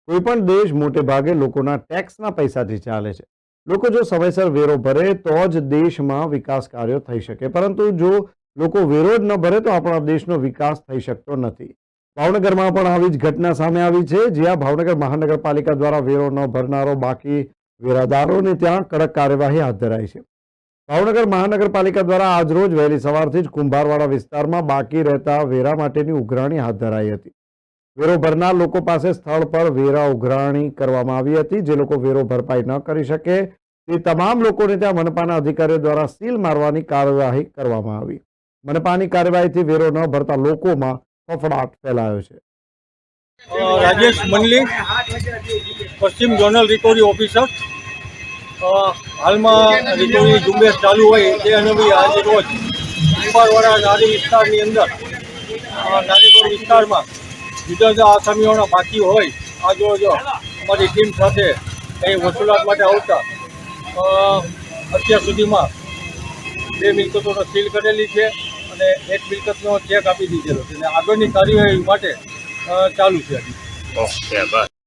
કોઈપણ દેશ મોટે ભાગે લોકોના ટેક્સના પૈસાથી ચાલે છે. લોકો જો સમયસર વેરો ભરે તો જ દેશમાં વિકાસ કાર્યો થઈ શકે, પરંતુ જો લોકો વેરો જ ન ભરે તો આપણા દેશનો વિકાસ થઈ શકતો નથી. ભાવનગરમાં પણ આવી જ ઘટના સામે આવી છે, જ્યાં ભાવનગર મહાનગરપાલિકા દ્વારા વેરો ન ભરનારો બાકી વેરાદારોને ત્યાં કડક કાર્યવાહી હાથ ધરાઈ છે. ભાવનગર મહાનગરપાલિકા દ્વારા આજરોજ વહેલી સવારથી જ કુંભારવાડા વિસ્તારમાં બાકી રહેતા વેરા માટેની ઉઘરાણી હાથ ધરાઈ હતી. વેરો ભરનાર લોકો પાસે સ્થળ પર વેરા ઉઘરાણી કરવામાં આવી હતી. જે લોકો વેરો ભરપાઈ ન કરી શકે તે તમામ લોકોને ત્યાં મનપાના અધિકારીઓ દ્વારા સીલ મારવાની કાર્યવાહી કરવામાં આવી. મનપાની કાર્યવાહીથી વેરો ન ભરતા લોકોમાં ફફડાટ ફેલાયો છે. રાજેશ મંડલી, પશ્ચિમ ઝોનલ રિકવરી ઓફિસર. હાલમાં રિકવરી ઝુંબેશ ચાલુ હોય તે અનુભવી આજે રોજ કુંભારવાડા નારી વિસ્તારની અંદર નારીપોર વિસ્તારમાં જુદા જુદા આસામીઓના બાકી હોય આજ રોજ અમારી ટીમ સાથે અહીં વસૂલાત માટે આવતા અત્યાર સુધીમાં 2 મિલકતોનો સીલ કરેલી છે અને 1 મિલકતનો ચેક આપી દીધેલો છે અને આગળની કાર્યવાહી માટે ચાલુ છે. ઓકે, બસ.